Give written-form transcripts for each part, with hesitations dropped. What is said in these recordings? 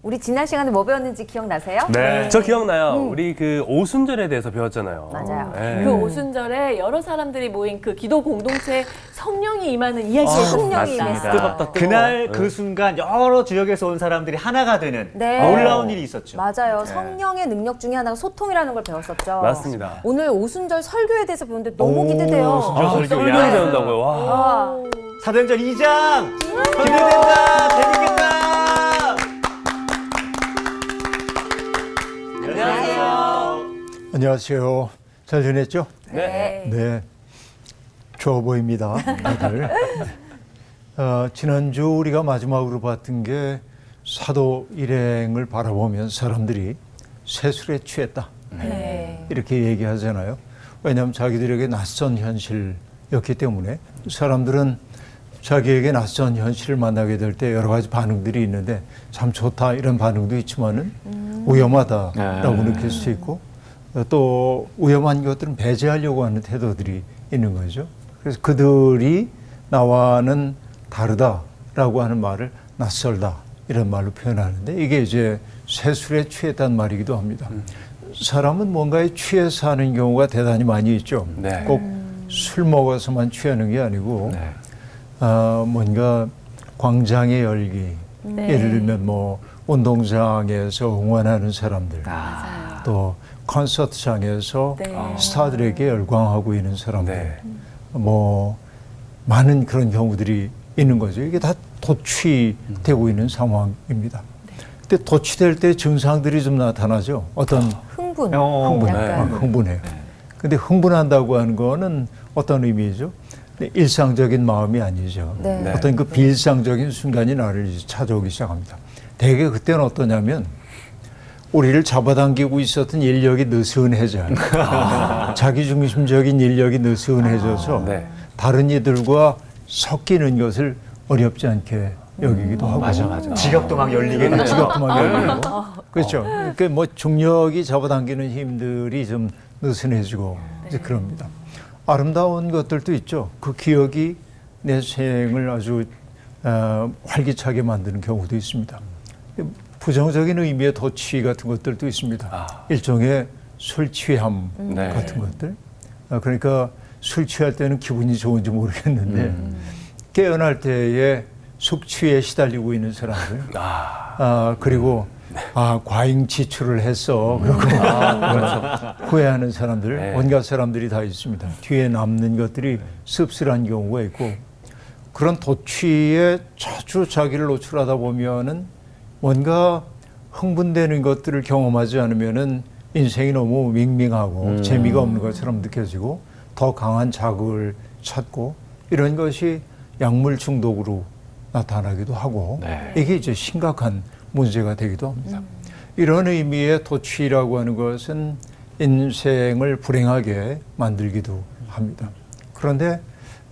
우리 지난 시간에 뭐 배웠는지 기억나세요? 네, 저 기억나요. 우리 그 오순절에 대해서 배웠잖아요. 맞아요. 네. 그 오순절에 여러 사람들이 모인 그 기도 공동체에 성령이 임하는 이야기예요. 성령이 맞습니다. 임했어요. 뜨겁다, 뜨거워. 그날 그 순간 여러 지역에서 온 사람들이 하나가 되는 네. 놀라운 일이 있었죠. 맞아요. 성령의 능력 중에 하나가 소통이라는 걸 배웠었죠. 맞습니다. 오늘 오순절 설교에 대해서 배우는데 너무 기대돼요. 오순절 설교. 설교를 야. 배운다고요. 와. 아, 사도행전 2장 기대된다. 재밌겠다. 안녕하세요. 안녕하세요. 잘 지냈죠? 네. 네. 좋아 보입니다, 다들. 지난주 우리가 마지막으로 봤던 게 사도 일행을 바라보면 사람들이 세술에 취했다. 네. 이렇게 얘기하잖아요. 왜냐하면 자기들에게 낯선 현실이었기 때문에 사람들은 자기에게 낯선 현실을 만나게 될 때 여러 가지 반응들이 있는데 참 좋다 이런 반응도 있지만은 위험하다라고 느낄 수 있고 또 위험한 것들은 배제하려고 하는 태도들이 있는 거죠. 그래서 그들이 나와는 다르다라고 하는 말을 낯설다 이런 말로 표현하는데 이게 이제 세술에 취했다는 말이기도 합니다. 사람은 뭔가에 취해서 하는 경우가 대단히 많이 있죠. 네. 꼭 술 먹어서만 취하는 게 아니고 네. 뭔가 광장의 열기, 예를 들면 뭐 운동장에서 응원하는 사람들, 또 콘서트장에서 네. 스타들에게 열광하고 있는 사람들, 네. 뭐 많은 그런 경우들이 있는 거죠. 이게 다 도취되고 있는 상황입니다. 근데 도취될 때 증상들이 좀 나타나죠. 어떤 흥분. 흥분해요. 흥분해요. 근데 흥분한다고 하는 거는 어떤 의미죠? 일상적인 마음이 아니죠. 네. 네. 어떤 그 비일상적인 순간이 나를 이제 찾아오기 시작합니다. 대개 그때는 어떠냐면 우리를 잡아당기고 있었던 인력이 느슨해져요. 자기중심적인 인력이 느슨해져서 네. 다른 이들과 섞이는 것을 어렵지 않게 여기기도 하고. 맞아. 지갑도 막 열리게 되죠. 지갑도 막 열리고. 그렇죠. 그러니까 뭐 중력이 잡아당기는 힘들이 좀 느슨해지고 이제 그럽니다. 아름다운 것들도 있죠. 그 기억이 내 생을 아주 활기차게 만드는 경우도 있습니다. 부정적인 의미의 도취 같은 것들도 있습니다. 일종의 술 취함 네. 같은 것들. 그러니까 술 취할 때는 기분이 좋은지 모르겠는데 깨어날 때에 숙취에 시달리고 있는 사람들. 그리고 과잉 지출을 했어. 그러고 후회하는 사람들, 네. 온갖 사람들이 다 있습니다. 뒤에 남는 것들이 씁쓸한 경우가 있고 그런 도취에 자주 자기를 노출하다 보면은 뭔가 흥분되는 것들을 경험하지 않으면은 인생이 너무 밍밍하고 재미가 없는 것처럼 느껴지고 더 강한 자극을 찾고 이런 것이 약물 중독으로 나타나기도 하고 이게 이제 심각한 문제가 되기도 합니다. 이런 의미의 도취라고 하는 것은 인생을 불행하게 만들기도 합니다. 그런데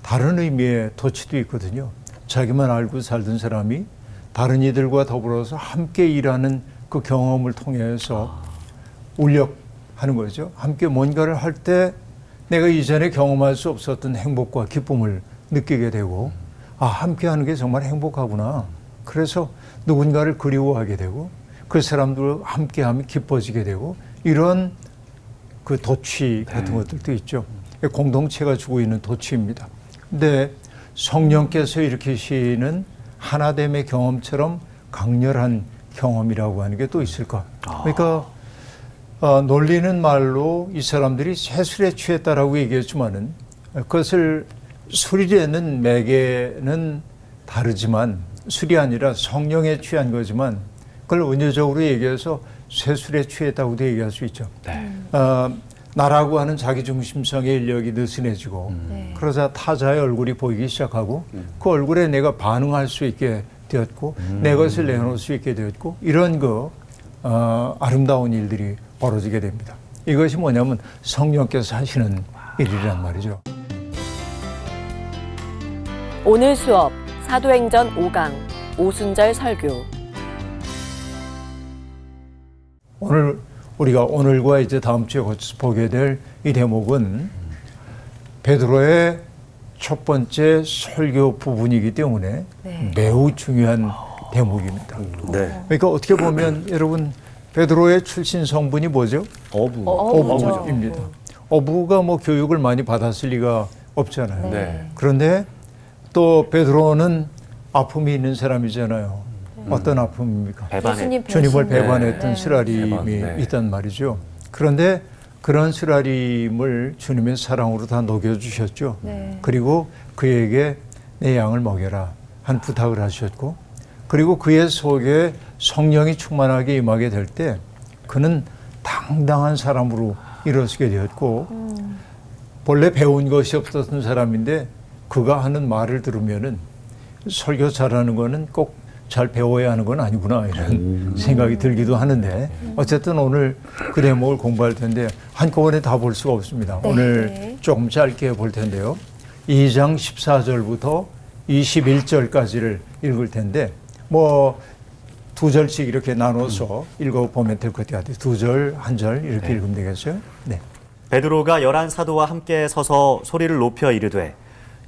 다른 의미의 도취도 있거든요. 자기만 알고 살던 사람이 다른 이들과 더불어서 함께 일하는 그 경험을 통해서 울력하는 거죠. 함께 뭔가를 할 때 내가 이전에 경험할 수 없었던 행복과 기쁨을 느끼게 되고 함께 하는 게 정말 행복하구나. 그래서 누군가를 그리워하게 되고 그 사람들과 함께하면 기뻐지게 되고 이런 그 도취 같은 것들도 있죠. 공동체가 주고 있는 도취입니다. 근데 성령께서 일으키시는 하나됨의 경험처럼 강렬한 경험이라고 하는 게 또 있을까? 그러니까 놀리는 말로 이 사람들이 세술에 취했다라고 얘기했지만은 그것을 술이라는 매개는 다르지만 술이 아니라 성령에 취한 거지만 그걸 은유적으로 얘기해서 세술에 취했다고도 얘기할 수 있죠. 나라고 하는 자기중심성의 인력이 느슨해지고 그러자 타자의 얼굴이 보이기 시작하고 그 얼굴에 내가 반응할 수 있게 되었고 내 것을 내놓을 수 있게 되었고 이런 아름다운 일들이 벌어지게 됩니다. 이것이 뭐냐면 성령께서 하시는 일이란 말이죠. 오늘 수업 사도행전 5강 오순절 설교. 오늘 우리가 오늘과 이제 다음 주에 거쳐서 보게 될 이 대목은 베드로의 첫 번째 설교 부분이기 때문에 매우 중요한 대목입니다. 네. 그러니까 어떻게 보면 여러분 베드로의 출신 성분이 뭐죠? 어부. 어부입니다. 어부가 뭐 교육을 많이 받았을 리가 없잖아요. 네. 그런데 또 베드로는 아픔이 있는 사람이잖아요. 어떤 아픔입니까? 예수님 주님을 배신. 배반했던 네. 쓰라림이 배반, 네. 있단 말이죠. 그런데 그런 쓰라림을 주님의 사랑으로 다 녹여주셨죠. 네. 그리고 그에게 내 양을 먹여라 한 부탁을 하셨고, 그리고 그의 속에 성령이 충만하게 임하게 될 때 그는 당당한 사람으로 일어서게 되었고, 본래 배운 것이 없었던 사람인데 그가 하는 말을 들으면은 설교 잘하는 거는 꼭 잘 배워야 하는 건 아니구나 이런 생각이 들기도 하는데, 어쨌든 오늘 그 대목을 공부할 텐데 한꺼번에 다 볼 수가 없습니다. 네. 오늘 네. 조금 짧게 볼 텐데요. 2장 14절부터 21절까지를 읽을 텐데 뭐 두 절씩 이렇게 나눠서 읽어보면 될 것 같아요. 두 절, 한 절 이렇게 읽으면 되겠어요? 네. 베드로가 11 사도와 함께 서서 소리를 높여 이르되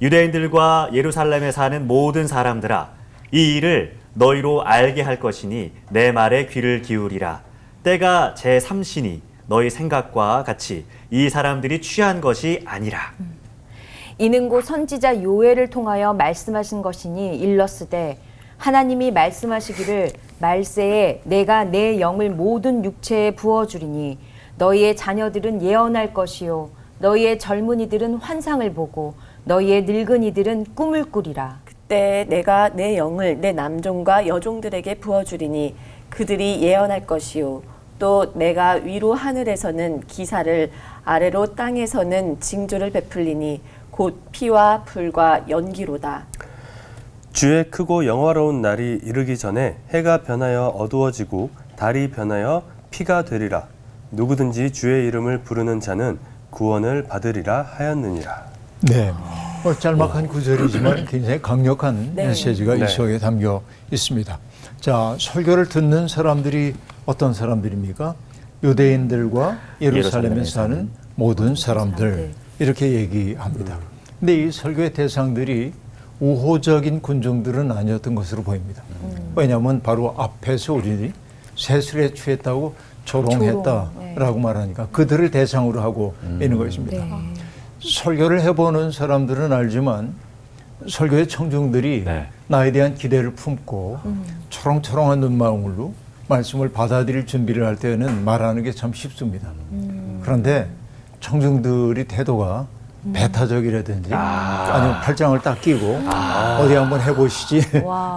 유대인들과 예루살렘에 사는 모든 사람들아, 이 일을 너희로 알게 할 것이니 내 말에 귀를 기울이라. 때가 제3시니 너희 생각과 같이 이 사람들이 취한 것이 아니라. 이는 곧 선지자 요엘을 통하여 말씀하신 것이니 일렀으되 하나님이 말씀하시기를 말세에 내가 내 영을 모든 육체에 부어주리니 너희의 자녀들은 예언할 것이요 너희의 젊은이들은 환상을 보고 너희의 늙은이들은 꿈을 꾸리라. 그때 내가 내 영을 내 남종과 여종들에게 부어주리니 그들이 예언할 것이요 또 내가 위로 하늘에서는 기사를 아래로 땅에서는 징조를 베풀리니 곧 피와 불과 연기로다. 주의 크고 영화로운 날이 이르기 전에 해가 변하여 어두워지고 달이 변하여 피가 되리라. 누구든지 주의 이름을 부르는 자는 구원을 받으리라 하였느니라. 네. 짤막한 구절이지만 굉장히 강력한 네. 메시지가 네. 이 속에 담겨 있습니다. 자, 설교를 듣는 사람들이 어떤 사람들입니까? 유대인들과 예루살렘에 사는 모든 사람들, 이렇게 얘기합니다. 근데 이 설교의 대상들이 우호적인 군중들은 아니었던 것으로 보입니다. 왜냐하면 바로 앞에서 우리들이 세술에 취했다고 조롱했다라고 말하니까 그들을 대상으로 하고 있는 것입니다. 설교를 해보는 사람들은 알지만 설교의 청중들이 네. 나에 대한 기대를 품고 초롱초롱한 눈망울로 말씀을 받아들일 준비를 할 때는 말하는 게 참 쉽습니다. 그런데 청중들이 태도가 배타적이라든지 아니면 팔짱을 딱 끼고 어디 한번 해보시지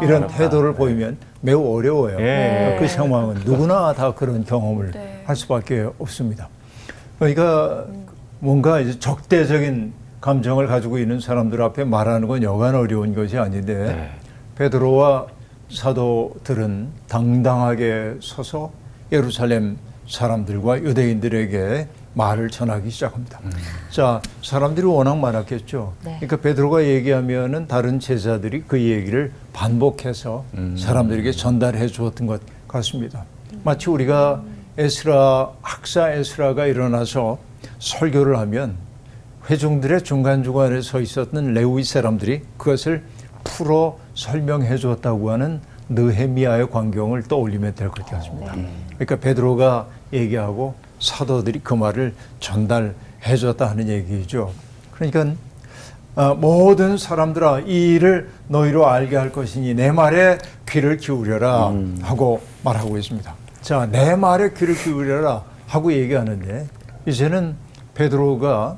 이런 태도를 보이면 매우 어려워요. 예. 그 상황은 누구나 다 그런 경험을 할 수밖에 없습니다. 그러니까 뭔가 이제 적대적인 감정을 가지고 있는 사람들 앞에 말하는 건 여간 어려운 것이 아닌데 베드로와 사도들은 당당하게 서서 예루살렘 사람들과 유대인들에게 말을 전하기 시작합니다. 자, 사람들이 워낙 많았겠죠. 그러니까 베드로가 얘기하면은 다른 제자들이 그 얘기를 반복해서 사람들에게 전달해 주었던 것 같습니다. 마치 우리가 학사 에스라가 일어나서 설교를 하면 회중들의 중간중간에 서 있었던 레위 사람들이 그것을 풀어 설명해 주었다고 하는 느헤미야의 광경을 떠올리면 될 것 같습니다. 그러니까 베드로가 얘기하고 사도들이 그 말을 전달해 줬다 하는 얘기죠. 그러니까 모든 사람들아, 이 일을 너희로 알게 할 것이니 내 말에 귀를 기울여라 하고 말하고 있습니다. 자, 내 말에 귀를 기울여라 하고 얘기하는데 이제는 베드로가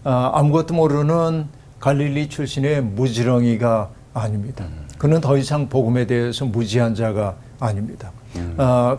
아무것도 모르는 갈릴리 출신의 무지렁이가 아닙니다. 그는 더 이상 복음에 대해서 무지한 자가 아닙니다.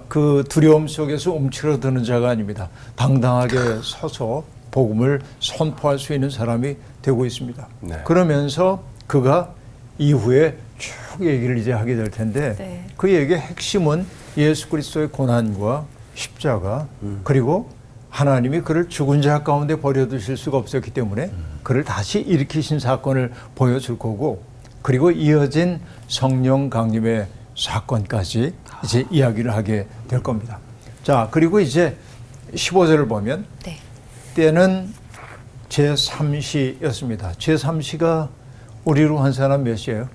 그 두려움 속에서 움츠러드는 자가 아닙니다. 당당하게 서서 복음을 선포할 수 있는 사람이 되고 있습니다. 네. 그러면서 그가 이후에 쭉 얘기를 이제 하게 될 텐데 그 얘기의 핵심은 예수 그리스도의 고난과 십자가 그리고 하나님이 그를 죽은 자 가운데 버려두실 수가 없었기 때문에 그를 다시 일으키신 사건을 보여줄 거고, 그리고 이어진 성령 강림의 사건까지 이제 이야기를 하게 될 겁니다. 자, 그리고 이제 15절을 보면 때는 제3시였습니다. 제3시가 우리로 환산하면 몇 시예요?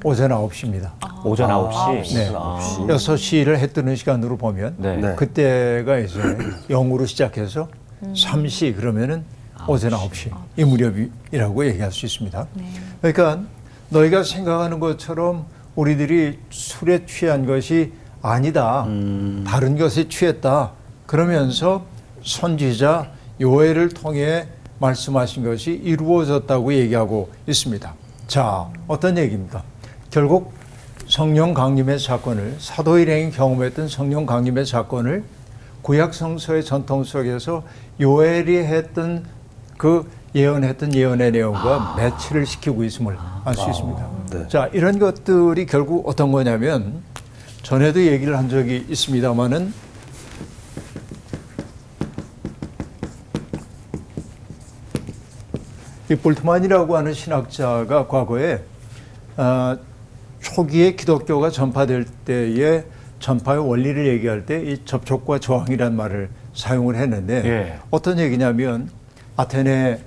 오전 9시입니다. 오전 9시. 네. 6시를 해 뜨는 시간으로 보면 네. 네. 그때가 이제 0으로 시작해서 3시 그러면은 오전 9시 이 무렵이라고 얘기할 수 있습니다. 그러니까 너희가 생각하는 것처럼 우리들이 술에 취한 것이 아니다. 다른 것에 취했다. 그러면서 선지자 요엘을 통해 말씀하신 것이 이루어졌다고 얘기하고 있습니다. 자, 어떤 얘기입니까? 결국 성령 강림의 사건을 사도 일행이 경험했던 성령 강림의 사건을 구약 성서의 전통 속에서 요엘이 했던 그 예언했던 예언의 내용과 매치를 시키고 있음을 알 수 있습니다. 네. 자, 이런 것들이 결국 어떤 거냐면 전에도 얘기를 한 적이 있습니다만은 이 볼트만이라고 하는 신학자가 과거에 초기에 기독교가 전파될 때의 전파의 원리를 얘기할 때 이 접촉과 저항이라는 말을 사용을 했는데 예. 어떤 얘기냐면 아테네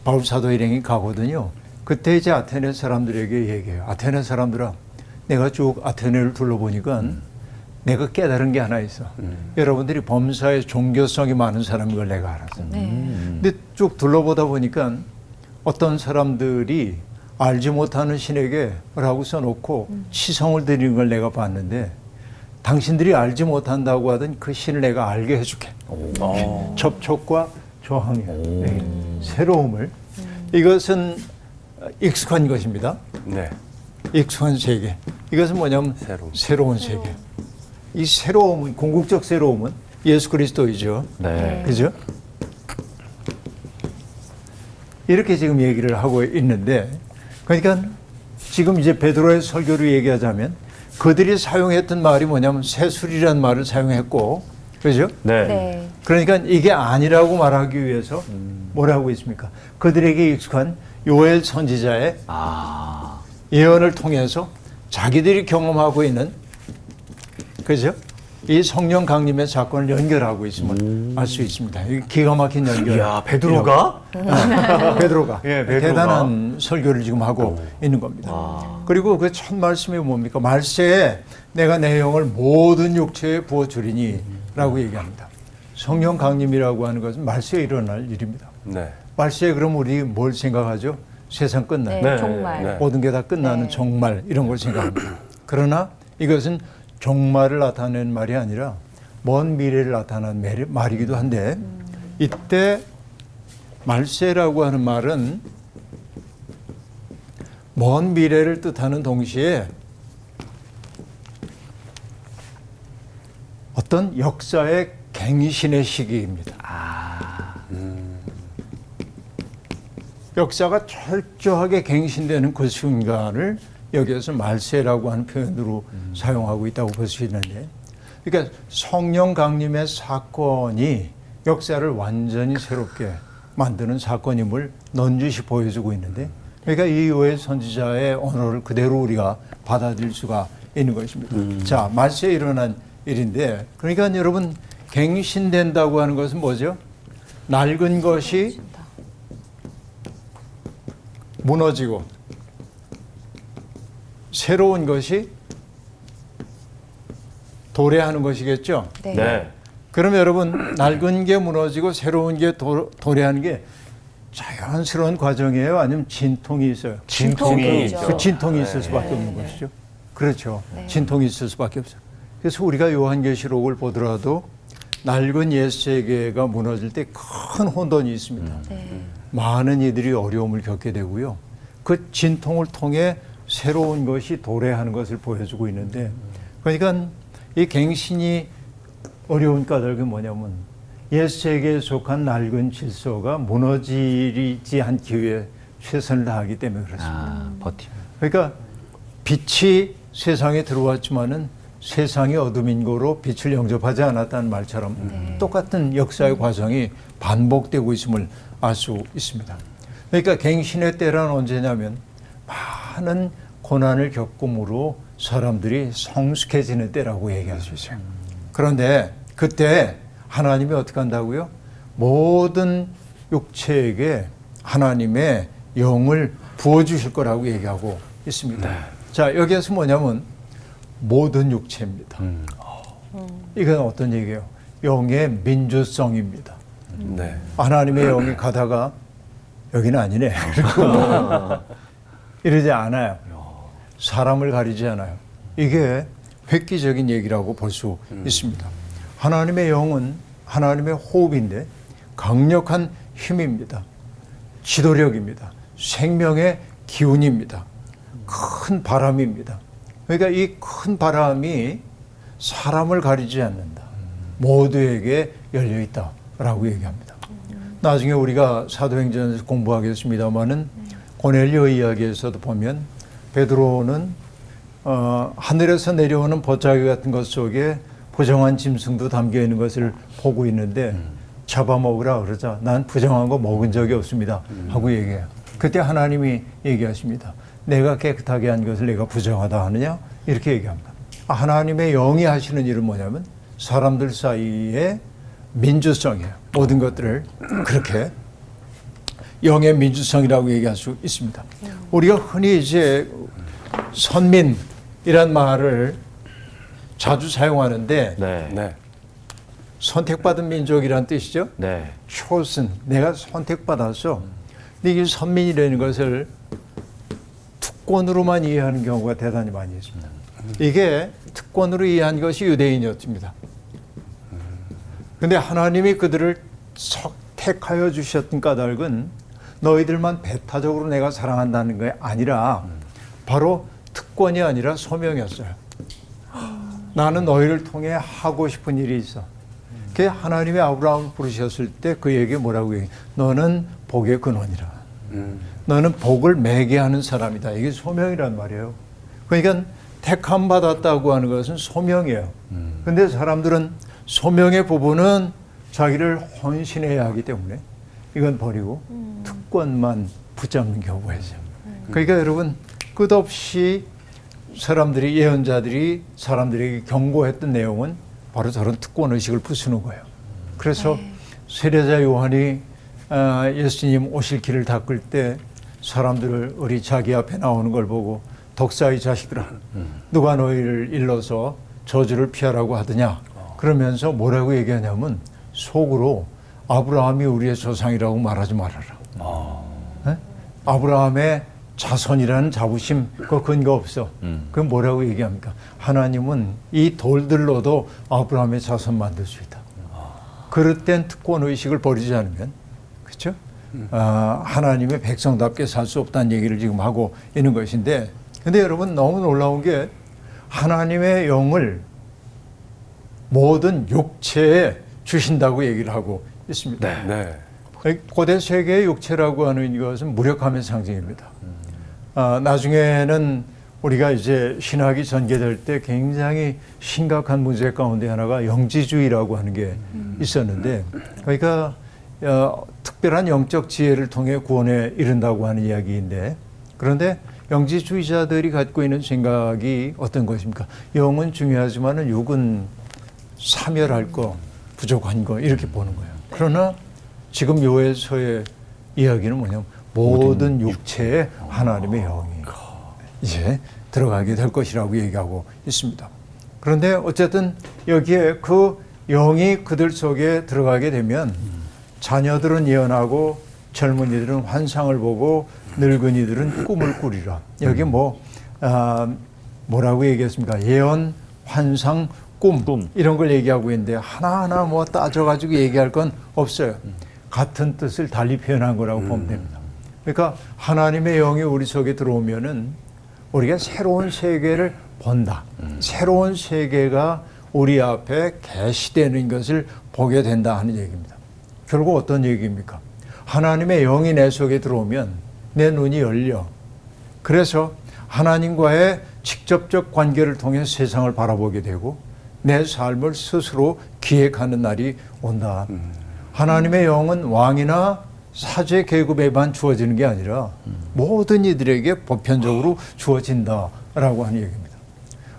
바울 사도 일행이 가거든요. 그때 이제 아테네 사람들에게 얘기해요. 아테네 사람들아, 내가 쭉 아테네를 둘러보니까 내가 깨달은 게 하나 있어. 여러분들이 범사에 종교성이 많은 사람인 걸 내가 알았어. 근데 쭉 둘러보다 보니까 어떤 사람들이 알지 못하는 신에게 라고 써놓고 시성을 드리는 걸 내가 봤는데 당신들이 알지 못한다고 하던 그 신을 내가 알게 해줄게. 접촉과 저항이에요. 네. 새로움을. 이것은 익숙한 것입니다. 네. 익숙한 세계. 이것은 뭐냐면 새로운 세계. 이 새로움은, 궁극적 새로움은 예수 그리스도이죠. 네. 그죠? 이렇게 지금 얘기를 하고 있는데, 그러니까 지금 이제 베드로의 설교를 얘기하자면 그들이 사용했던 말이 뭐냐면 새술이라는 말을 사용했고, 그죠? 네. 네. 그러니까 이게 아니라고 말하기 위해서 뭐라고 있습니까? 그들에게 익숙한 요엘 선지자의 예언을 통해서 자기들이 경험하고 있는, 그죠? 이 성령 강림의 사건을 연결하고 있음을 알 수 있습니다. 이 기가 막힌 연결. 이야, 베드로가? 베드로가 예, 베드로가. 대단한 설교를 지금 하고 있는 겁니다. 그리고 그 첫 말씀이 뭡니까? 말세에 내가 내 영을 모든 육체에 부어주리니 라고 얘기합니다. 성령 강림이라고 하는 것은 말세에 일어날 일입니다. 네. 말세에 그럼 우리 뭘 생각하죠? 세상 끝나는 네, 네. 정말. 네. 모든 게 다 끝나는 네. 종말 이런 걸 생각합니다. 그러나 이것은 종말을 나타내는 말이 아니라 먼 미래를 나타내는 말이기도 한데 이때 말세라고 하는 말은 먼 미래를 뜻하는 동시에 어떤 역사의 갱신의 시기입니다. 역사가 철저하게 갱신되는 그 순간을 여기에서 말세라고 하는 표현으로 사용하고 있다고 볼 수 있는데, 그러니까 성령 강림의 사건이 역사를 완전히 새롭게 만드는 사건임을 넌지시 보여주고 있는데, 그러니까 이 요엘 선지자의 언어를 그대로 우리가 받아들일 수가 있는 것입니다. 자, 말세에 일어난 일인데, 그러니까 여러분 갱신된다고 하는 것은 뭐죠? 낡은 것이 무너지고 새로운 것이 도래하는 것이겠죠. 네. 네. 그럼 여러분 낡은 게 무너지고 새로운 게 도래하는 게 자연스러운 과정이에요? 아니면 진통이 있어요? 진통이 있죠. 그 진통이 있을 수밖에 없는 것이죠. 그렇죠. 진통이 있을 수밖에 없어요. 그래서 우리가 요한계시록을 보더라도 낡은 옛 세계가 무너질 때 큰 혼돈이 있습니다. 많은 이들이 어려움을 겪게 되고요. 그 진통을 통해 새로운 것이 도래하는 것을 보여주고 있는데, 그러니까 이 갱신이 어려운 까닭이 뭐냐면 옛 세계에 속한 낡은 질서가 무너지지 않기 위해 최선을 다하기 때문에 그렇습니다. 버팀. 그러니까 빛이 세상에 들어왔지만은 세상이 어둠인 거로 빛을 영접하지 않았다는 말처럼 똑같은 역사의 과정이 반복되고 있음을 알 수 있습니다. 그러니까 갱신의 때란 언제냐면 많은 고난을 겪음으로 사람들이 성숙해지는 때라고 얘기할 수 있어요. 그런데 그때 하나님이 어떻게 한다고요? 모든 육체에게 하나님의 영을 부어주실 거라고 얘기하고 있습니다. 자, 여기에서 뭐냐면 모든 육체입니다. 이건 어떤 얘기예요? 영의 민주성입니다. 네. 하나님의 영이 가다가 여기는 아니네. 이러지 않아요. 사람을 가리지 않아요. 이게 획기적인 얘기라고 볼 수 있습니다. 하나님의 영은 하나님의 호흡인데 강력한 힘입니다. 지도력입니다. 생명의 기운입니다. 큰 바람입니다. 그러니까 이 큰 바람이 사람을 가리지 않는다. 모두에게 열려 있다라고 얘기합니다. 나중에 우리가 사도행전에서 공부하겠습니다마는 고넬료 이야기에서도 보면 베드로는 하늘에서 내려오는 보자기 같은 것 속에 부정한 짐승도 담겨 있는 것을 보고 있는데 잡아먹으라 그러자 난 부정한 거 먹은 적이 없습니다 하고 얘기해요. 그때 하나님이 얘기하십니다. 내가 깨끗하게 한 것을 내가 부정하다 하느냐? 이렇게 얘기합니다. 하나님의 영이 하시는 일은 뭐냐면 사람들 사이에 민주성이에요. 모든 것들을 그렇게 영의 민주성이라고 얘기할 수 있습니다. 우리가 흔히 이제 선민이란 말을 자주 사용하는데 네. 네. 선택받은 민족이란 뜻이죠. 네. chosen, 내가 선택받아서 근데 이 선민이라는 것을 특권으로만 이해하는 경우가 대단히 많이 있습니다. 이게 특권으로 이해한 것이 유대인이었습니다. 그런데 하나님이 그들을 택하여 주셨던 까닭은 너희들만 배타적으로 내가 사랑한다는 게 아니라 바로 특권이 아니라 소명이었어요. 나는 너희를 통해 하고 싶은 일이 있어. 그 하나님의 아브라함을 부르셨을 때 그에게 뭐라고 얘기해? 너는 복의 근원이라. 너는 복을 매게 하는 사람이다. 이게 소명이란 말이에요. 그러니까 택함 받았다고 하는 것은 소명이에요. 그런데 사람들은 소명의 부분은 자기를 헌신해야 하기 때문에 이건 버리고 특권만 붙잡는 경우가 있어요. 그러니까 여러분 끝없이 사람들이 예언자들이 사람들에게 경고했던 내용은 바로 저런 특권의식을 부수는 거예요. 그래서 세례자 요한이 예수님 오실 길을 닦을 때 사람들을 우리 자기 앞에 나오는 걸 보고 독사의 자식들아 누가 너희를 일러서 저주를 피하라고 하더냐 그러면서 뭐라고 얘기하냐면 속으로 아브라함이 우리의 조상이라고 말하지 말아라. 네? 아브라함의 자손이라는 자부심 그 근거 없어. 그럼 뭐라고 얘기합니까? 하나님은 이 돌들로도 아브라함의 자손 만들 수 있다. 그릇된 특권의식을 버리지 않으면 그렇죠? 하나님의 백성답게 살 수 없다는 얘기를 지금 하고 있는 것인데 근데 여러분 너무 놀라운 게 하나님의 영을 모든 육체에 주신다고 얘기를 하고 있습니다. 네. 고대 세계의 육체라고 하는 것은 무력함의 상징입니다. 나중에는 우리가 이제 신학이 전개될 때 굉장히 심각한 문제 가운데 하나가 영지주의라고 하는 게 있었는데 그러니까 특별한 영적 지혜를 통해 구원에 이른다고 하는 이야기인데 그런데 영지주의자들이 갖고 있는 생각이 어떤 것입니까? 영은 중요하지만 육은 사멸할 거, 부족한 거 이렇게 보는 거예요. 그러나 지금 요에서의 이야기는 뭐냐면 모든 육체에 하나님의 영이 이제 들어가게 될 것이라고 얘기하고 있습니다. 그런데 어쨌든 여기에 그 영이 그들 속에 들어가게 되면 자녀들은 예언하고 젊은이들은 환상을 보고 늙은이들은 꿈을 꾸리라. 여기 뭐라고 얘기했습니까? 예언, 환상, 꿈 이런 걸 얘기하고 있는데 하나하나 뭐 따져가지고 얘기할 건 없어요. 같은 뜻을 달리 표현한 거라고 보면 됩니다. 그러니까 하나님의 영이 우리 속에 들어오면은 우리가 새로운 세계를 본다. 새로운 세계가 우리 앞에 계시되는 것을 보게 된다 하는 얘기입니다. 결국 어떤 얘기입니까? 하나님의 영이 내 속에 들어오면 내 눈이 열려. 그래서 하나님과의 직접적 관계를 통해 세상을 바라보게 되고 내 삶을 스스로 기획하는 날이 온다. 하나님의 영은 왕이나 사제 계급에만 주어지는 게 아니라 모든 이들에게 보편적으로 주어진다라고 하는 얘기입니다.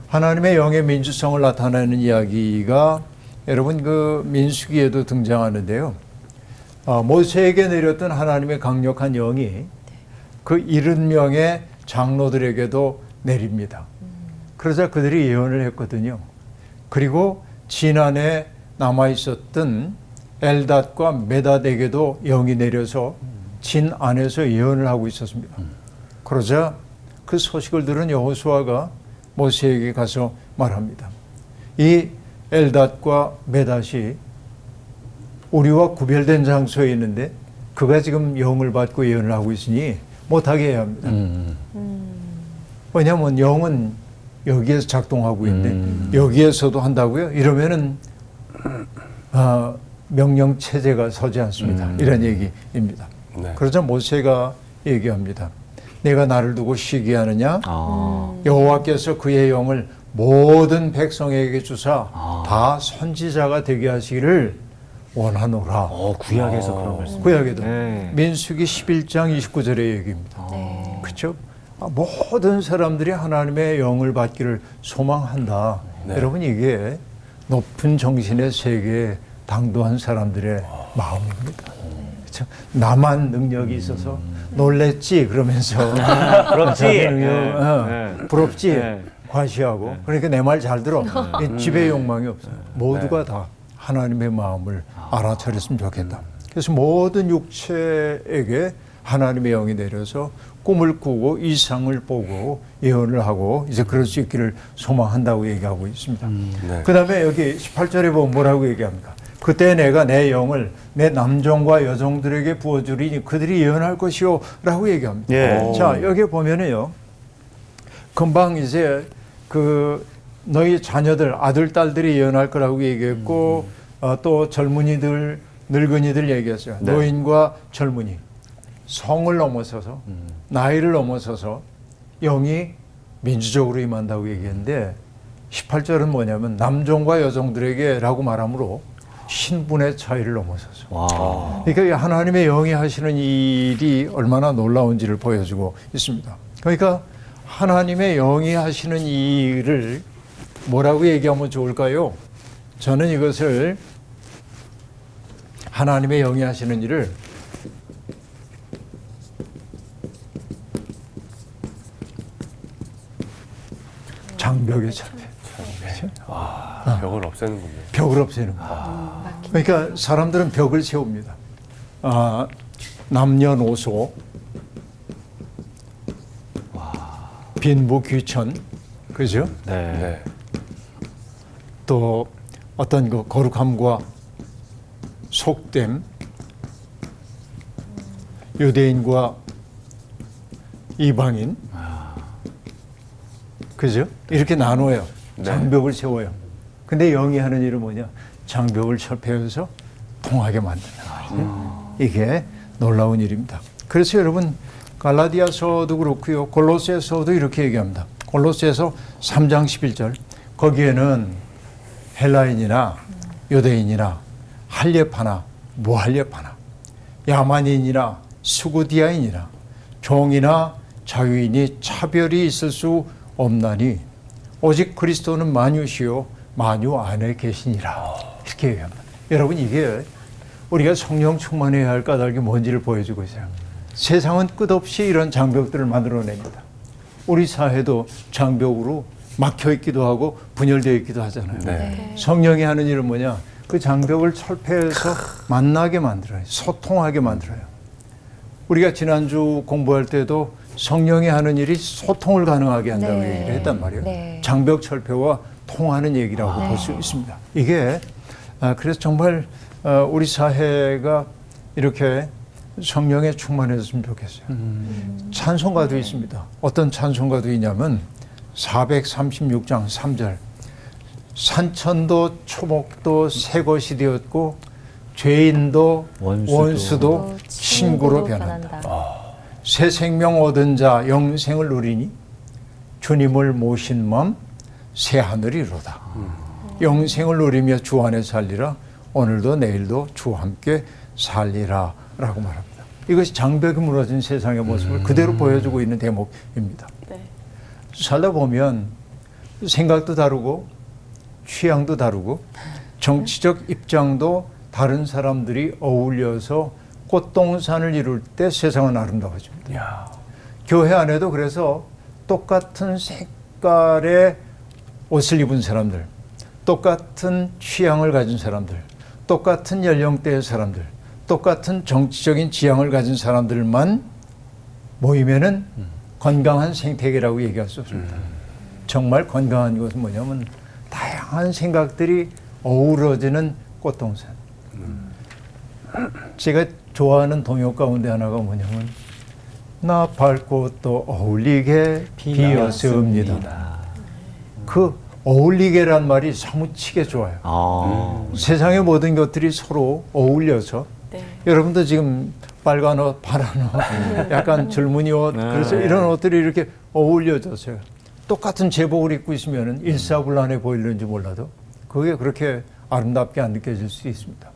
하나님의 영의 민주성을 나타내는 이야기가 여러분 그 민수기에도 등장하는데요. 모세에게 내렸던 하나님의 강력한 영이 그 70명의 장로들에게도 내립니다. 그러자 그들이 예언을 했거든요. 그리고 지난해 남아 있었던 엘닷과 메닷에게도 영이 내려서 진 안에서 예언을 하고 있었습니다. 그러자 그 소식을 들은 여호수아가 모세에게 가서 말합니다. 이 엘닷과 메닷이 우리와 구별된 장소에 있는데 그가 지금 영을 받고 예언을 하고 있으니 못하게 해야 합니다. 왜냐하면 영은 여기에서 작동하고 있는데 여기에서도 한다고요? 이러면은 명령 체제가 서지 않습니다. 이런 얘기입니다. 네. 그러자 모세가 얘기합니다. 내가 나를 두고 쉬게 하느냐? 여호와께서 그의 영을 모든 백성에게 주사 다 선지자가 되게 하시기를 원하노라. 구약에서 그런 말씀. 구약에도 네. 민수기 11장 29절의 얘기입니다. 그렇죠? 모든 사람들이 하나님의 영을 받기를 소망한다. 네. 여러분 이게 높은 정신의 세계에 당도한 사람들의 마음입니다. 그렇죠? 나만 능력이 있어서 놀랬지 그러면서 부럽지? 자기 능력, 네. 부럽지? 네. 과시하고 그러니까 내 말 잘 들어. 이 지배 욕망이 없어요. 모두가 다 하나님의 마음을 알아차렸으면 좋겠다. 그래서 모든 육체에게 하나님의 영이 내려서 꿈을 꾸고 이상을 보고 예언을 하고 이제 그럴 수 있기를 소망한다고 얘기하고 있습니다. 네. 그 다음에 여기 18절에 보면 뭐라고 얘기합니까? 그때 내가 내 영을 내 남종과 여종들에게 부어주리니 그들이 예언할 것이요 라고 얘기합니다. 예. 자 여기 보면은요 금방 이제 그 너희 자녀들 아들 딸들이 예언할 거라고 얘기했고 또 젊은이들 늙은이들 얘기했어요. 네. 노인과 젊은이 성을 넘어서서 나이를 넘어서서 영이 민주적으로 임한다고 얘기했는데 18절은 뭐냐면 남종과 여종들에게 라고 말하므로 신분의 차이를 넘어서서 와. 그러니까 하나님의 영이 하시는 일이 얼마나 놀라운지를 보여주고 있습니다. 그러니까 하나님의 영이 하시는 일을 뭐라고 얘기하면 좋을까요? 저는 이것을 하나님의 영이 하시는 일을 장벽에 잡혀 벽을 없애는군요. 벽을 없애는 거예요. 그러니까 사람들은 벽을 세웁니다. 남녀노소, 빈부 귀천, 그죠? 네. 네. 또 어떤 그 거룩함과 속됨, 유대인과 이방인, 그죠? 이렇게 나눠요. 네. 장벽을 세워요. 근데 영이 하는 일은 뭐냐? 장벽을 철폐해서 통하게 만든다. 이게 놀라운 일입니다. 그래서 여러분 갈라디아서도 그렇고요. 골로새서도 이렇게 얘기합니다. 골로새서 3장 11절 거기에는 헬라인이나 유대인이나 할례파나 무할례파나 야만인이나 스구디아인이나 종이나 자유인이 차별이 있을 수 없나니 오직 그리스도는 만유시요 만유 안에 계시니라. 이렇게 얘기합니다. 여러분 이게 우리가 성령 충만해야 할 까닭이 뭔지를 보여주고 있어요. 세상은 끝없이 이런 장벽들을 만들어냅니다. 우리 사회도 장벽으로 막혀 있기도 하고 분열되어 있기도 하잖아요. 네. 성령이 하는 일은 뭐냐? 그 장벽을 철폐해서 만나게 만들어요. 소통하게 만들어요. 우리가 지난주 공부할 때도 성령이 하는 일이 소통을 가능하게 한다고 네. 얘기를 했단 말이에요. 네. 장벽 철폐와 통하는 얘기라고 볼 수 있습니다. 이게 그래서 정말 우리 사회가 이렇게 성령에 충만해졌으면 좋겠어요. 찬송가도 있습니다. 어떤 찬송가도 있냐면 436장 3절 산천도 초목도 새 것이 되었고 죄인도 원수도 친구로 변한다. 새 생명 얻은 자 영생을 누리니 주님을 모신 마음 새 하늘이로다. 영생을 누리며 주 안에 살리라. 오늘도 내일도 주와 함께 살리라 라고 말합니다. 이것이 장벽이 무너진 세상의 모습을 그대로 보여주고 있는 대목입니다. 네. 살다 보면 생각도 다르고 취향도 다르고 정치적 입장도 다른 사람들이 어울려서 꽃동산을 이룰 때 세상은 아름다워집니다. 교회 안에도 그래서 똑같은 색깔의 옷을 입은 사람들, 똑같은 취향을 가진 사람들, 똑같은 연령대의 사람들, 똑같은 정치적인 지향을 가진 사람들만 모이면은 건강한 생태계라고 얘기할 수 없습니다. 정말 건강한 것은 뭐냐면 다양한 생각들이 어우러지는 꽃동산. 제가 좋아하는 동요 가운데 하나가 뭐냐면 나 밝고 또 어울리게 피었습니다. 그 어울리게란 말이 사무치게 좋아요. 세상의 모든 것들이 서로 어울려서 네. 여러분도 지금 빨간 옷, 파란 옷, 약간 젊은이 옷, 그래서 이런 옷들이 이렇게 어울려져서요. 똑같은 제복을 입고 있으면 일사불란해 보이는지 몰라도 그게 그렇게 아름답게 안 느껴질 수 있습니다.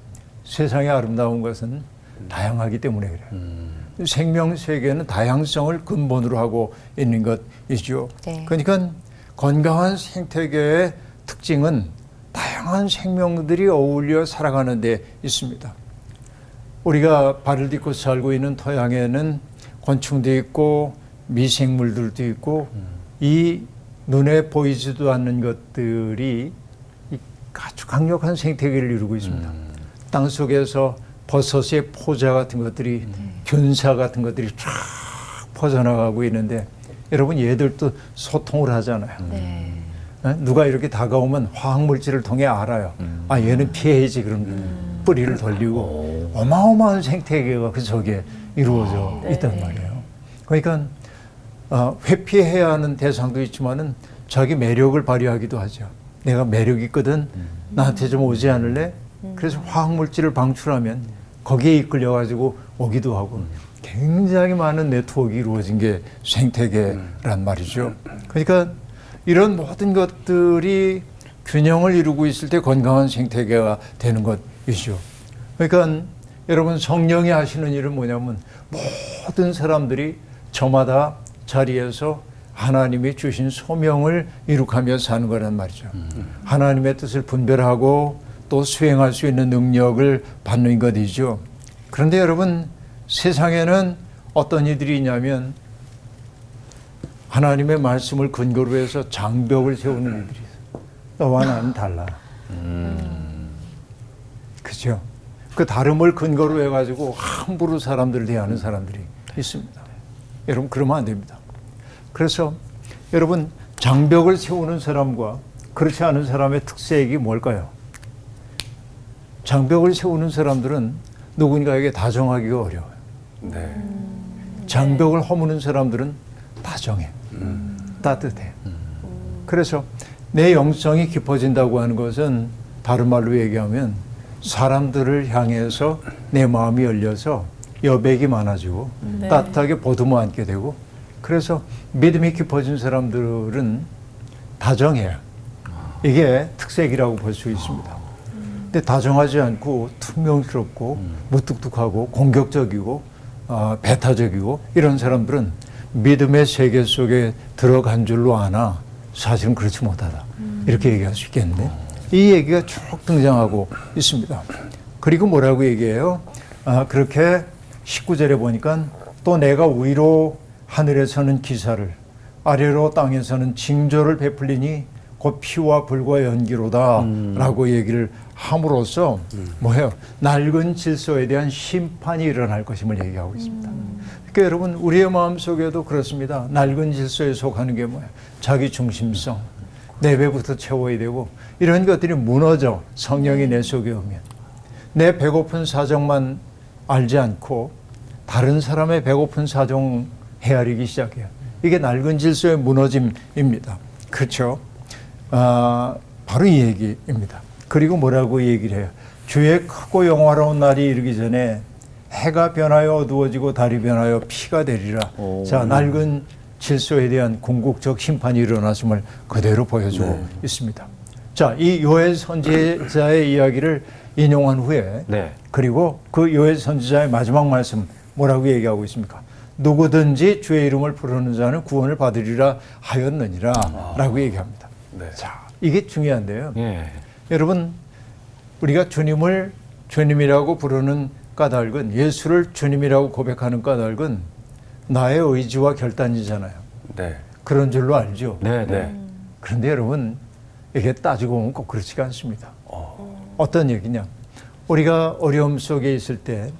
세상의 아름다운 것은 다양하기 때문에 그래요. 생명 세계는 다양성을 근본으로 하고 있는 것이죠. 네. 그러니까 건강한 생태계의 특징은 다양한 생명들이 어울려 살아가는 데 있습니다. 우리가 발을 딛고 살고 있는 토양에는 곤충도 있고 미생물들도 있고 이 눈에 보이지도 않는 것들이 아주 강력한 생태계를 이루고 있습니다. 땅 속에서 버섯의 포자 같은 것들이 균사 같은 것들이 쫙 퍼져나가고 있는데 여러분 얘들도 소통을 하잖아요. 네. 누가 이렇게 다가오면 화학물질을 통해 알아요. 아 얘는 피해야지 그럼 뿌리를 돌리고 어마어마한 생태계가 그 속에 이루어져 있단 말이에요. 그러니까 회피해야 하는 대상도 있지만은 자기 매력을 발휘하기도 하죠. 내가 매력 있거든. 나한테 좀 오지 않을래? 그래서 화학물질을 방출하면 거기에 이끌려가지고 오기도 하고 굉장히 많은 네트워크가 이루어진 게 생태계란 말이죠. 그러니까 이런 모든 것들이 균형을 이루고 있을 때 건강한 생태계가 되는 것이죠. 그러니까 여러분 성령이 하시는 일은 뭐냐면 모든 사람들이 저마다 자리에서 하나님이 주신 소명을 이룩하며 사는 거란 말이죠. 하나님의 뜻을 분별하고 또 수행할 수 있는 능력을 받는 것이죠. 그런데 여러분 세상에는 어떤 이들이 있냐면 하나님의 말씀을 근거로 해서 장벽을 세우는 이들이 있어요. 너와 나는 달라. 그죠? 그 다름을 근거로 해가지고 함부로 사람들을 대하는 사람들이 있습니다. 여러분 그러면 안 됩니다. 그래서 여러분 장벽을 세우는 사람과 그렇지 않은 사람의 특색이 뭘까요? 장벽을 세우는 사람들은 누군가에게 다정하기가 어려워요. 네. 장벽을 허무는 사람들은 다정해, 따뜻해. 그래서 내 영성이 깊어진다고 하는 것은 다른 말로 얘기하면 사람들을 향해서 내 마음이 열려서 여백이 많아지고 네. 따뜻하게 보듬어 안게 되고 그래서 믿음이 깊어진 사람들은 다정해요. 이게 특색이라고 볼 수 있습니다. 근데 다정하지 않고 퉁명스럽고 무뚝뚝하고 공격적이고 배타적이고 이런 사람들은 믿음의 세계 속에 들어간 줄로 아나 사실은 그렇지 못하다. 이렇게 얘기할 수 있겠는데 이 얘기가 쭉 등장하고 있습니다. 그리고 뭐라고 얘기해요? 그렇게 19절에 보니까 또 내가 위로 하늘에서는 기사를 아래로 땅에서는 징조를 베풀리니 곧 피와 불과 연기로다 라고 얘기를 함으로써 뭐예요? 낡은 질서에 대한 심판이 일어날 것임을 얘기하고 있습니다. 그러니까 여러분 우리의 마음속에도 그렇습니다. 낡은 질서에 속하는 게 뭐예요? 자기 중심성, 내 배부터 채워야 되고 이런 것들이 무너져 성령이 내 속에 오면 내 배고픈 사정만 알지 않고 다른 사람의 배고픈 사정 헤아리기 시작해요. 이게 낡은 질서의 무너짐입니다. 그렇죠? 바로 이 얘기입니다. 그리고 뭐라고 얘기를 해요? 주의 크고 영화로운 날이 이르기 전에 해가 변하여 어두워지고 달이 변하여 피가 되리라. 자, 낡은 질서에 대한 궁극적 심판이 일어났음을 그대로 보여주고 있습니다. 자, 이 요엘 선지자의 이야기를 인용한 후에 그리고 그 요엘 선지자의 마지막 말씀 뭐라고 얘기하고 있습니까? 누구든지 주의 이름을 부르는 자는 구원을 받으리라 하였느니라 라고 얘기합니다. 자, 이게 중요한데요. 여러분, 우리가 주님을 주님이라고 부르는 까닭은 예수를 주님이라고 고백하는 까닭은 나의 의지와 결단이잖아요. 네. 그런 줄로 알죠. 네, 네. 그런데 여러분 이게 따지고 보면 꼭 그렇지가 않습니다. 어떤 얘기냐? 우리가 어려움 속에 있을 때,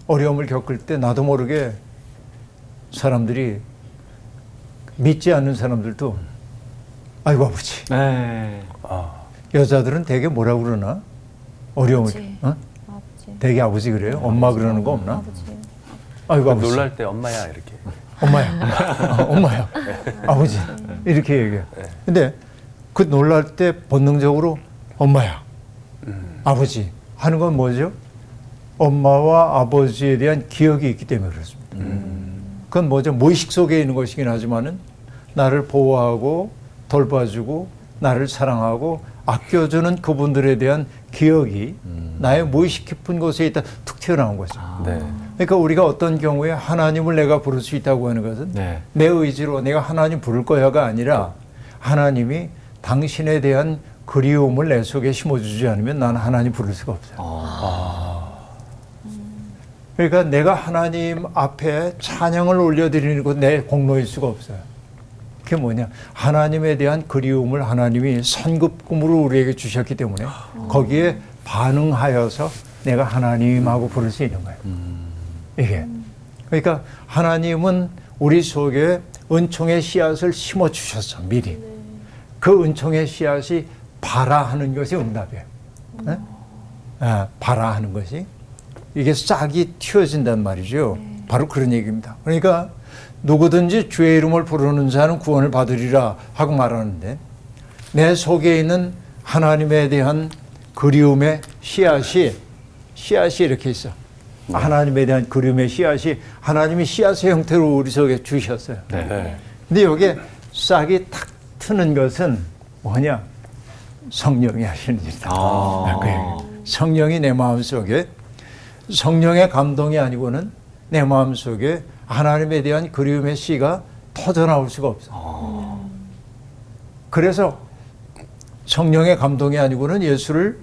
어려움을 겪을 때 나도 모르게 사람들이 믿지 않는 사람들도 아이고 아버지. 네. 여자들은 되게 뭐라고 그러나? 어려움을. 아버지. 어? 아버지. 되게 아버지 그래요? 엄마 그러는 거 없나? 아버지. 아이고 아버지. 놀랄 때 엄마야 이렇게. 엄마야. 엄마야. 아버지. 이렇게 얘기해. 근데 그 놀랄 때 본능적으로 엄마야. 아버지. 하는 건 뭐죠? 엄마와 아버지에 대한 기억이 있기 때문에 그렇습니다. 그건 뭐죠? 무의식 속에 있는 것이긴 하지만은 나를 보호하고 돌봐주고 나를 사랑하고 아껴주는 그분들에 대한 기억이 나의 무의식 깊은 곳에 있다 툭 튀어나온 거죠. 네. 그러니까 우리가 어떤 경우에 하나님을 내가 부를 수 있다고 하는 것은 네. 내 의지로 내가 하나님 부를 거야가 아니라 하나님이 당신에 대한 그리움을 내 속에 심어주지 않으면 나는 하나님 부를 수가 없어요. 그러니까 내가 하나님 앞에 찬양을 올려드리는 것 내 공로일 수가 없어요. 그게 뭐냐? 하나님에 대한 그리움을 하나님이 선급금으로 우리에게 주셨기 때문에 거기에 반응하여서 내가 하나님하고 부를 수 있는 거예요. 이게. 그러니까 하나님은 우리 속에 은총의 씨앗을 심어 주셨어, 미리. 그 은총의 씨앗이 바라 하는 것이 응답이에요. 네? 바라 하는 것이. 이게 싹이 튀어진단 말이죠. 바로 그런 얘기입니다. 그러니까 누구든지 주의 이름을 부르는 자는 구원을 받으리라 하고 말하는데 내 속에 있는 하나님에 대한 그리움의 씨앗이 이렇게 있어. 하나님에 대한 그리움의 씨앗이 하나님이 씨앗의 형태로 우리 속에 주셨어요. 네. 근데 여기에 싹이 탁 트는 것은 뭐냐? 성령이 하시는 일이다. 성령이 내 마음속에 성령의 감동이 아니고는 내 마음속에 하나님에 대한 그리움의 씨가 터져나올 수가 없어. 그래서 성령의 감동이 아니고는 예수를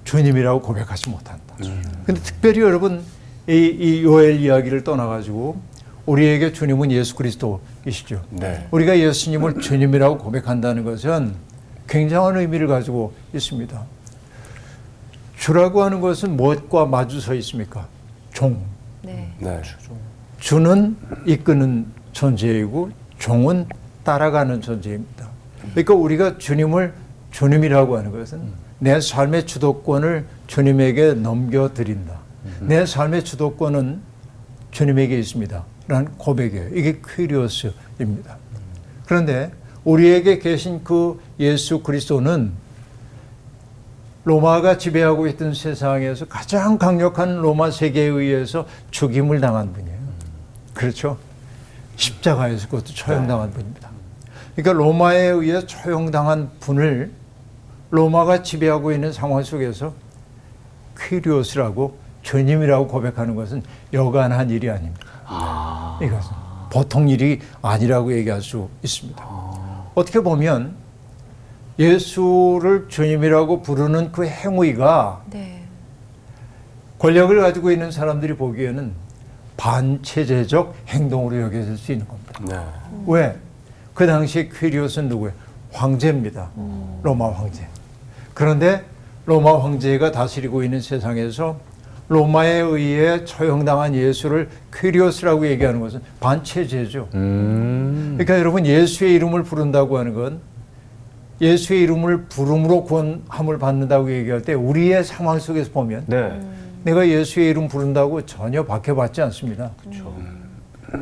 주님이라고 고백하지 못한다. 근데 특별히 여러분 이 요엘 이야기를 떠나가지고 우리에게 주님은 예수 그리스도이시죠. 네. 우리가 예수님을 주님이라고 고백한다는 것은 굉장한 의미를 가지고 있습니다. 주라고 하는 것은 무엇과 마주 서 있습니까? 종. 네. 네. 주는 이끄는 존재이고 종은 따라가는 존재입니다. 그러니까 우리가 주님을 주님이라고 하는 것은 내 삶의 주도권을 주님에게 넘겨드린다. 내 삶의 주도권은 주님에게 있습니다. 라는 고백이에요. 이게 퀴리오스입니다. 그런데 우리에게 계신 그 예수 그리스도는 로마가 지배하고 있던 세상에서 가장 강력한 로마 세계에 의해서 죽임을 당한 분이에요. 그렇죠? 십자가에서 그것도 처형당한 분입니다. 그러니까 로마에 의해 처형당한 분을 로마가 지배하고 있는 상황 속에서 퀴리오스라고 주님이라고 고백하는 것은 여간한 일이 아닙니다. 이것은 보통 일이 아니라고 얘기할 수 있습니다. 어떻게 보면 예수를 주님이라고 부르는 그 행위가 네. 권력을 가지고 있는 사람들이 보기에는 반체제적 행동으로 여겨질 수 있는 겁니다. 네. 왜? 그 당시에 퀴리오스는 누구예요? 황제입니다. 로마 황제. 그런데 로마 황제가 다스리고 있는 세상에서 로마에 의해 처형당한 예수를 퀴리오스라고 얘기하는 것은 반체제죠. 그러니까 여러분 예수의 이름을 부른다고 하는 건 예수의 이름을 부름으로 구원함을 받는다고 얘기할 때 우리의 상황 속에서 보면 네. 내가 예수의 이름 부른다고 전혀 박해받지 않습니다.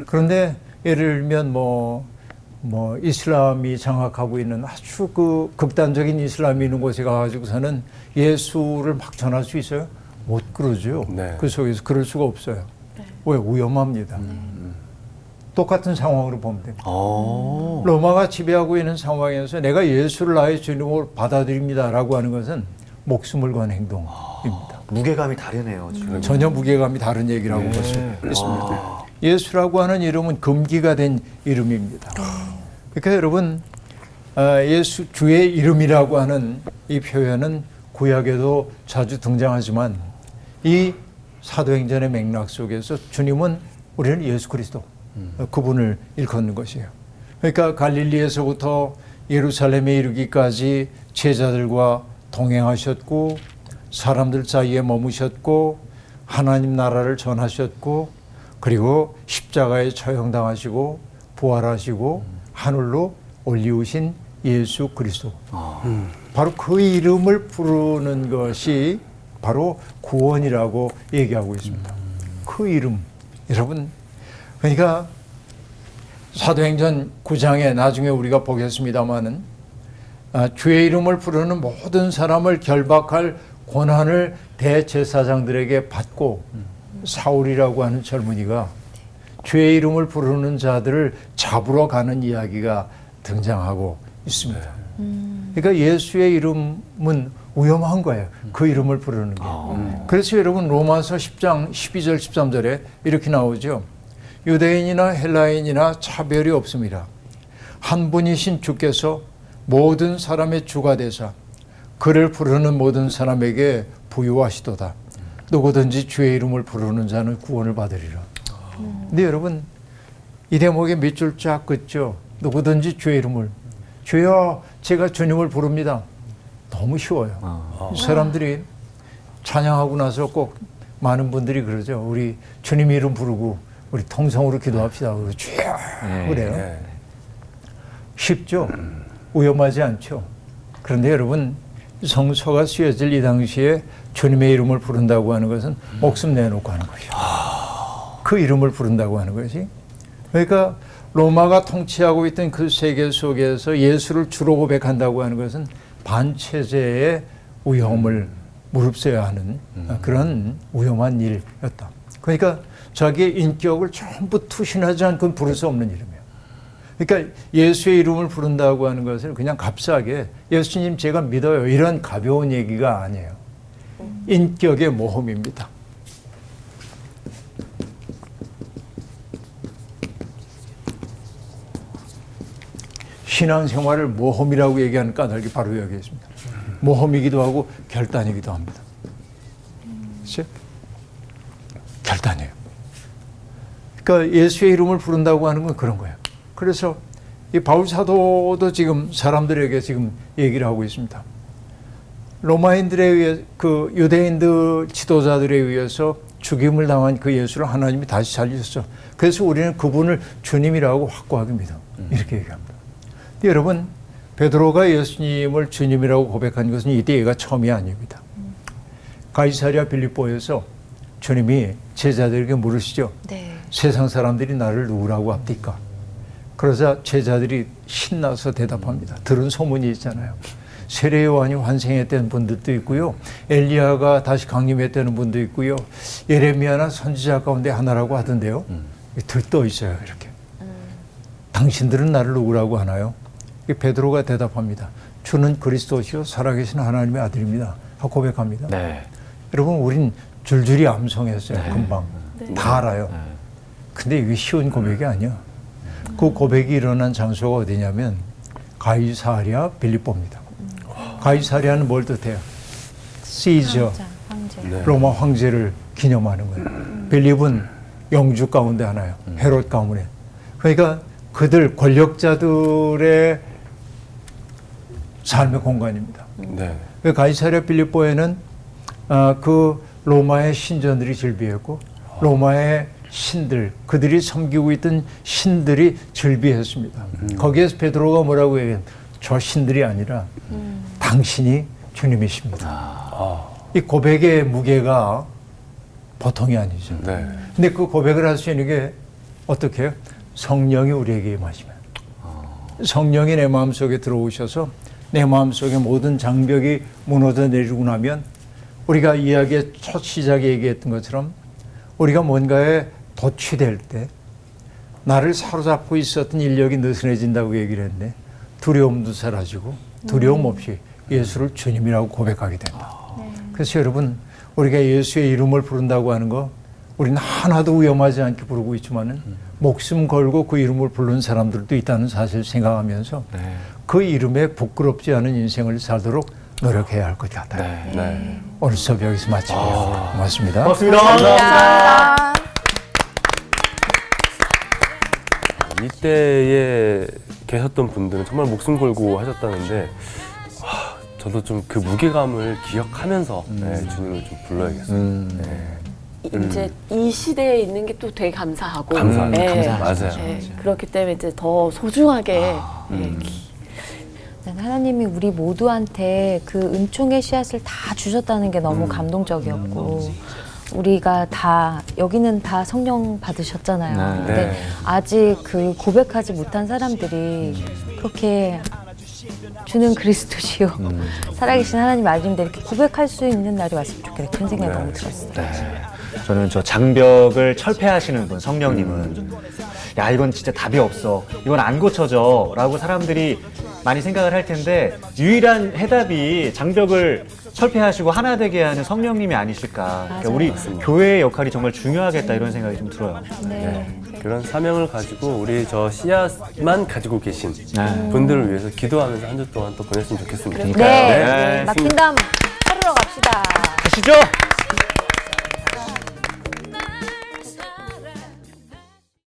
그런데 예를 들면 뭐 이슬람이 장악하고 있는 아주 그 극단적인 이슬람이 있는 곳에 가가지고서는 예수를 막 전할 수 있어요? 못 그러죠. 네. 그 속에서 그럴 수가 없어요. 왜? 위험합니다. 똑같은 상황으로 보면 됩니다. 로마가 지배하고 있는 상황에서 내가 예수를 나의 주님으로 받아들입니다라고 하는 것은 목숨을 건 행동입니다. 무게감이 다르네요. 지금. 전혀 무게감이 다른 얘기라고 볼 수 있습니다. 예수라고 하는 이름은 금기가 된 이름입니다. 그러니까 여러분 예수 주의 이름이라고 하는 이 표현은 구약에도 자주 등장하지만 이 사도행전의 맥락 속에서 주님은 우리는 예수 그리스도 그분을 일컫는 것이에요. 그러니까 갈릴리에서부터 예루살렘에 이르기까지 제자들과 동행하셨고 사람들 사이에 머무셨고 하나님 나라를 전하셨고 그리고 십자가에 처형당하시고 부활하시고 하늘로 올리우신 예수 그리스도. 바로 그 이름을 부르는 것이 바로 구원이라고 얘기하고 있습니다. 그 이름. 여러분, 그러니까 사도행전 9장에 나중에 우리가 보겠습니다마는 주의 이름을 부르는 모든 사람을 결박할 권한을 대제사장들에게 받고 사울이라고 하는 젊은이가 주의 이름을 부르는 자들을 잡으러 가는 이야기가 등장하고 있습니다. 그러니까 예수의 이름은 위험한 거예요. 그 이름을 부르는 게. 그래서 여러분 로마서 10장 12절 13절에 이렇게 나오죠. 유대인이나 헬라인이나 차별이 없습니다. 한 분이신 주께서 모든 사람의 주가 되사 그를 부르는 모든 사람에게 부유하시도다. 누구든지 주의 이름을 부르는 자는 구원을 받으리라. 근데 여러분 이 대목에 밑줄 쫙 긋죠. 누구든지 주의 이름을. 주여 제가 주님을 부릅니다. 너무 쉬워요. 사람들이 찬양하고 나서 꼭 많은 분들이 그러죠. 우리 주님 이름 부르고 우리 통성으로 기도합시다. 그리고 주여 그래요. 쉽죠. 위험하지 않죠. 그런데 여러분 성서가 쓰여질 이 당시에 주님의 이름을 부른다고 하는 것은 목숨 내놓고 하는 것이요. 그 이름을 부른다고 하는 것이. 그러니까 로마가 통치하고 있던 그 세계 속에서 예수를 주로 고백한다고 하는 것은 반체제의 위험을 무릅써야 하는 그런 위험한 일이었다. 그러니까 자기의 인격을 전부 투신하지 않고 부를 수 없는 이름이에요. 그러니까 예수의 이름을 부른다고 하는 것을 그냥 값싸게 예수님 제가 믿어요 이런 가벼운 얘기가 아니에요. 인격의 모험입니다. 신앙생활을 모험이라고 얘기하는 까닭이 바로 여기 있습니다. 모험이기도 하고 결단이기도 합니다. 그렇죠? 결단이에요. 그러니까 예수의 이름을 부른다고 하는 건 그런 거예요. 그래서 이 바울 사도도 지금 사람들에게 지금 얘기를 하고 있습니다. 로마인들에 의해 그 유대인들 지도자들에 의해서 죽임을 당한 그 예수를 하나님이 다시 살리셨죠. 그래서 우리는 그분을 주님이라고 확고하게 믿어. 이렇게 얘기합니다. 근데 여러분 베드로가 예수님을 주님이라고 고백한 것은 이때가 처음이 아닙니다. 가이사랴 빌립보에서 주님이 제자들에게 물으시죠. 네. 세상 사람들이 나를 누구라고 합니까? 그러자 제자들이 신나서 대답합니다. 들은 소문이 있잖아요. 세례 요한이 환생했다는 분들도 있고요. 엘리야가 다시 강림했다는 분도 있고요. 예레미야나 선지자 가운데 하나라고 하던데요. 들떠 있어요. 이렇게. 당신들은 나를 누구라고 하나요? 베드로가 대답합니다. 주는 그리스도시요 살아계신 하나님의 아들입니다. 하고 고백합니다. 네. 여러분 우린 줄줄이 암송했어요. 네. 금방. 네. 다 알아요. 근데 이게 쉬운 고백이 아니야. 그 고백이 일어난 장소가 어디냐면 가이사랴 빌립보입니다. 가이사랴는 뭘 뜻해요? 시저, 황제. 네. 로마 황제를 기념하는 거예요. 빌립은 영주 가운데 하나예요. 헤롯 가문에. 그러니까 그들 권력자들의 삶의 공간입니다. 네. 가이사랴 빌립보에는 그 로마의 신전들이 즐비했고 로마의 신들, 그들이 섬기고 있던 신들이 즐비했습니다. 거기에서 베드로가 뭐라고 얘기해요? 저 신들이 아니라 당신이 주님이십니다. 이 고백의 무게가 보통이 아니죠. 네. 근데 그 고백을 할 수 있는 게 어떻게 해요? 성령이 우리에게 임하시면. 성령이 내 마음속에 들어오셔서 내 마음속에 모든 장벽이 무너져 내리고 나면 우리가 이야기의 첫 시작에 얘기했던 것처럼 우리가 뭔가에 도취될 때 나를 사로잡고 있었던 인력이 느슨해진다고 얘기를 했는데 두려움도 사라지고 두려움 없이 예수를 주님이라고 고백하게 된다. 그래서 여러분 우리가 예수의 이름을 부른다고 하는 거 우리는 하나도 위험하지 않게 부르고 있지만은 목숨 걸고 그 이름을 부르는 사람들도 있다는 사실을 생각하면서 그 이름에 부끄럽지 않은 인생을 살도록 노력해야 할 것 같아요. 네. 네. 오늘 수업 여기서 마칠게요. 고맙습니다. 고맙습니다. 감사합니다. 이때에 계셨던 분들은 정말 목숨 걸고 하셨다는데 저도 좀 그 무게감을 기억하면서 네, 주님을 좀 불러야겠어요. 이제 이 시대에 있는 게 또 되게 감사하고 감사합니다. 예. 맞아요. 예. 그렇기 때문에 이제 더 소중하게 하나님이 우리 모두한테 그 은총의 씨앗을 다 주셨다는 게 너무 감동적이었고 우리가 다 여기는 다 성령 받으셨잖아요. 네. 근데 네. 아직 그 고백하지 못한 사람들이 그렇게 주는 그리스도시요 살아계신 하나님 아들인데 이렇게 고백할 수 있는 날이 왔으면 좋겠다 그런 생각이 너무 들었어요. 저는 저 장벽을 철폐하시는 분 성령님은 야 이건 진짜 답이 없어 이건 안 고쳐져 라고 사람들이 많이 생각을 할 텐데 유일한 해답이 장벽을 철폐하시고 하나 되게 하는 성령님이 아니실까. 그러니까 우리 교회의 역할이 정말 중요하겠다 이런 생각이 좀 들어요. 네. 그런 사명을 가지고 우리 저 씨앗만 가지고 계신 네. 분들을 위해서 기도하면서 한 주 동안 또 보냈으면 좋겠습니다. 네. 네. 막힌 다음 하루로 갑시다. 가시죠.